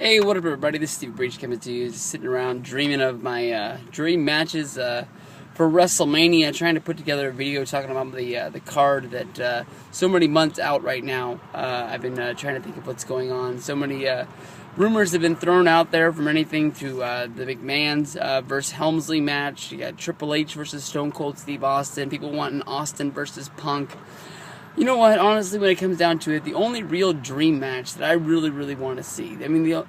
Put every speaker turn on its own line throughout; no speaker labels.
Hey, what up, everybody? This is Steve Breach coming to you, just sitting around dreaming of my dream matches for WrestleMania, trying to put together a video talking about the card that so many months out right now. I've been trying to think of what's going on. So many rumors have been thrown out there, from anything to the McMahon's versus Helmsley match. You got Triple H versus Stone Cold Steve Austin. People wanting Austin versus Punk. You know what? Honestly, when it comes down to it, the only real dream match that I really want to see. I mean,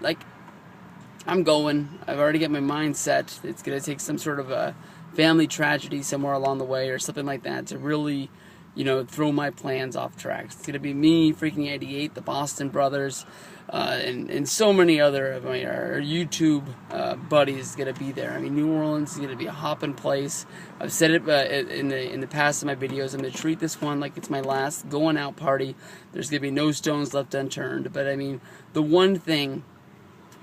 I'm going. I've already got my mind set. It's gonna take some sort of a family tragedy somewhere along the way, or something like that, to really, throw my plans off track. It's gonna be me, freaking 88, the Boston Brothers, and so many other of our YouTube buddies gonna be there. I mean, New Orleans is gonna be a hopping place. I've said it in the past in my videos. I'm gonna treat this one like it's my last going out party. There's gonna be no stones left unturned. But I mean, the one thing,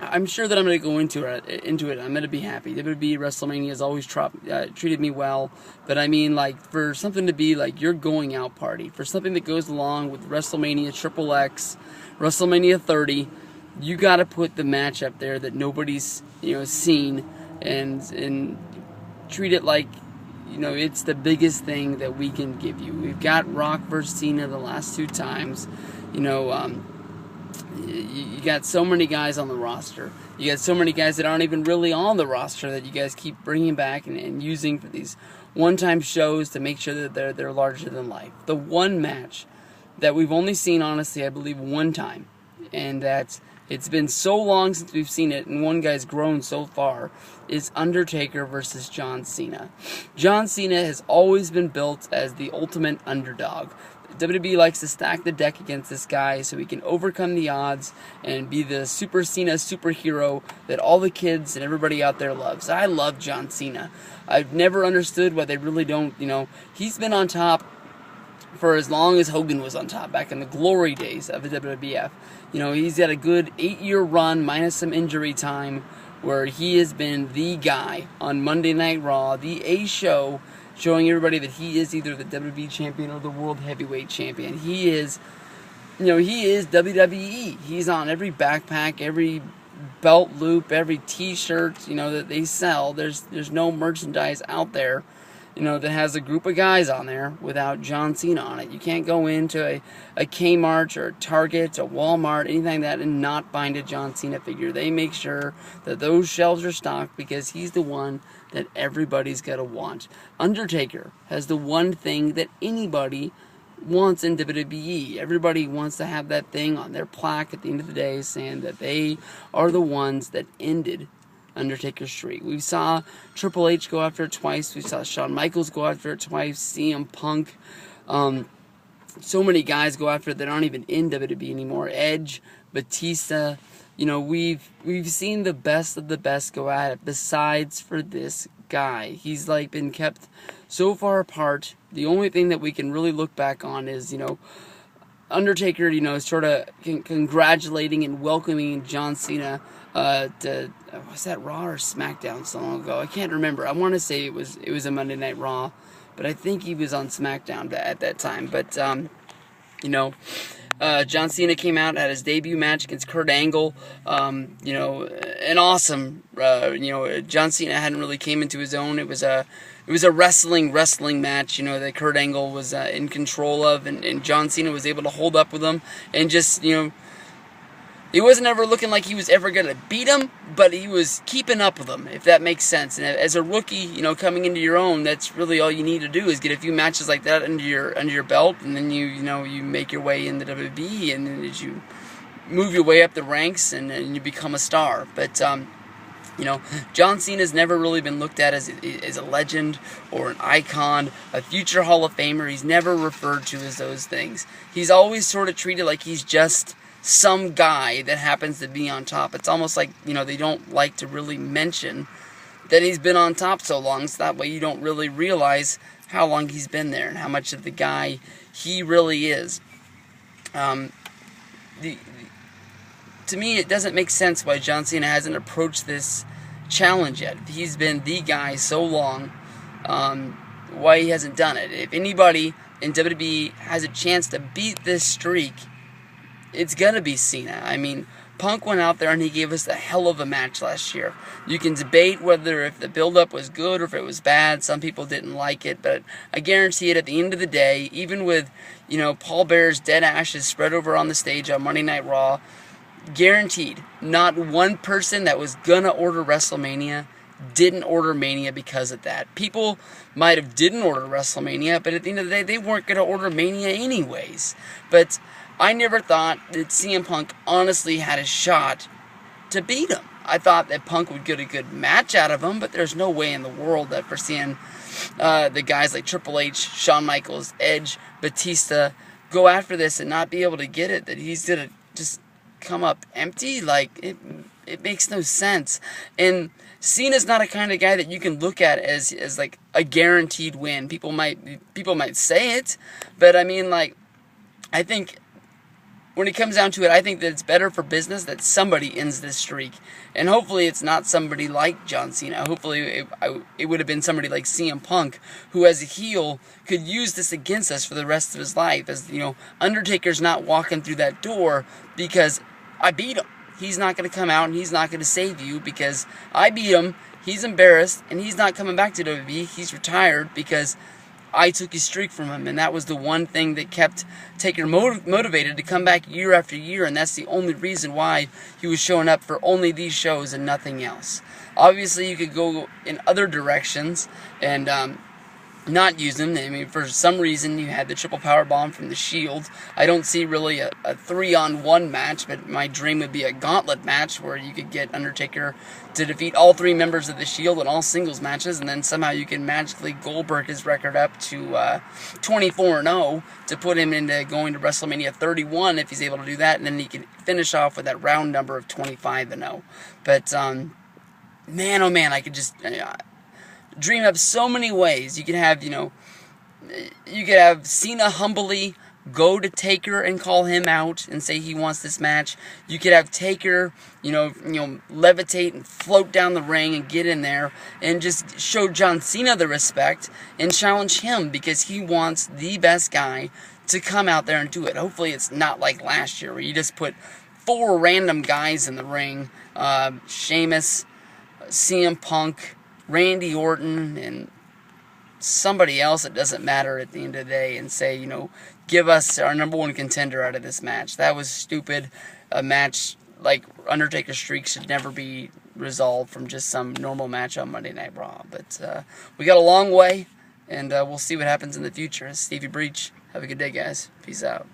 I'm sure that I'm going to go into it. I'm going to be happy. WWE WrestleMania has always treated me well. But I mean, for something to be like your going out party, for something that goes along with WrestleMania Triple X, WrestleMania 30, you got to put the match up there that nobody's seen, and treat it like it's the biggest thing that we can give you. We've got Rock versus Cena the last two times. You got so many guys on the roster. You got so many guys that aren't even really on the roster that you guys keep bringing back and using for these one-time shows to make sure that they're larger than life. The one match that we've only seen, honestly, I believe, one time, and that it's been so long since we've seen it, and one guy's grown so far, is Undertaker versus John Cena. John Cena has always been built as the ultimate underdog. WWE likes to stack the deck against this guy so he can overcome the odds and be the Super Cena superhero that all the kids and everybody out there loves. I love John Cena. I've never understood why they really don't, he's been on top for as long as Hogan was on top, back in the glory days of the WWF. He's got a good 8-year run minus some injury time where he has been the guy on Monday Night Raw, the A show, showing everybody that he is either the WWE champion or the World Heavyweight champion. He is WWE. He's on every backpack, every belt loop, every T-shirt, that they sell. There's no merchandise out there, that has a group of guys on there without John Cena on it. You can't go into a Kmart or a Target, a Walmart, anything like that, and not find a John Cena figure. They make sure that those shelves are stocked because he's the one that everybody's got to want. Undertaker has the one thing that anybody wants in WWE. Everybody wants to have that thing on their plaque at the end of the day saying that they are the ones that ended Undertaker's streak. We saw Triple H go after it twice. We saw Shawn Michaels go after it twice. CM Punk. So many guys go after it that aren't even in WWE anymore. Edge, Batista. We've seen the best of the best go at it. Besides for this guy, he's been kept so far apart. The only thing that we can really look back on is Undertaker, sort of congratulating and welcoming John Cena to, was that Raw or SmackDown so long ago? I can't remember. I want to say it was a Monday Night Raw, but I think he was on SmackDown at that time. But John Cena came out, had his debut match against Kurt Angle. An awesome. John Cena hadn't really came into his own. It was a wrestling match. That Kurt Angle was in control of, and John Cena was able to hold up with him, and just he wasn't ever looking like he was ever going to beat him, but he was keeping up with him, if that makes sense. And as a rookie, coming into your own, that's really all you need to do is get a few matches like that under your belt, and then you make your way in the WWE, and then as you move your way up the ranks, and you become a star. But John Cena's never really been looked at as a legend or an icon, a future Hall of Famer. He's never referred to as those things. He's always sort of treated like he's just some guy that happens to be on top. It's almost like, they don't like to really mention that he's been on top so long, so that way you don't really realize how long he's been there and how much of the guy he really is. To me, it doesn't make sense why John Cena hasn't approached this challenge yet. He's been the guy so long, why he hasn't done it. If anybody in WWE has a chance to beat this streak, it's gonna be Cena. I mean, Punk went out there and he gave us a hell of a match last year. You can debate whether if the build-up was good or if it was bad. Some people didn't like it, but I guarantee it, at the end of the day, even with, Paul Bearer's dead ashes spread over on the stage on Monday Night Raw, guaranteed, not one person that was gonna order WrestleMania didn't order Mania because of that. People might have didn't order WrestleMania, but at the end of the day, they weren't gonna order Mania anyways. But I never thought that CM Punk honestly had a shot to beat him. I thought that Punk would get a good match out of him, but there's no way in the world that we're seeing the guys like Triple H, Shawn Michaels, Edge, Batista go after this and not be able to get it, that he's gonna just come up empty. Like, it makes no sense. And Cena's not a kind of guy that you can look at as like a guaranteed win. People might say it, but I mean, like, I think when it comes down to it, I think that it's better for business that somebody ends this streak. And hopefully it's not somebody like John Cena. Hopefully it would have been somebody like CM Punk, who as a heel could use this against us for the rest of his life. As, Undertaker's not walking through that door because I beat him. He's not going to come out and he's not going to save you because I beat him. He's embarrassed and he's not coming back to WWE. He's retired because I took his streak from him, and that was the one thing that kept Taker motivated to come back year after year, and that's the only reason why he was showing up for only these shows and nothing else. Obviously, you could go in other directions and not use him. I mean, for some reason, you had the triple power bomb from the Shield. I don't see really a 3-on-1 match, but my dream would be a gauntlet match where you could get Undertaker to defeat all 3 members of the Shield in all singles matches, and then somehow you can magically Goldberg his record up to 24-0 to put him into going to WrestleMania 31 if he's able to do that, and then he can finish off with that round number of 25-0. But, man, oh man, I could just dream up so many ways. You could have, Cena humbly go to Taker and call him out and say he wants this match. You could have Taker, levitate and float down the ring and get in there and just show John Cena the respect and challenge him because he wants the best guy to come out there and do it. Hopefully it's not like last year where you just put 4 random guys in the ring. Sheamus, CM Punk, Randy Orton, and somebody else that doesn't matter at the end of the day, and say, give us our number 1 contender out of this match. That was stupid. A match like Undertaker's streak should never be resolved from just some normal match on Monday Night Raw. But we got a long way, and we'll see what happens in the future. Stevie Breach. Have a good day, guys. Peace out.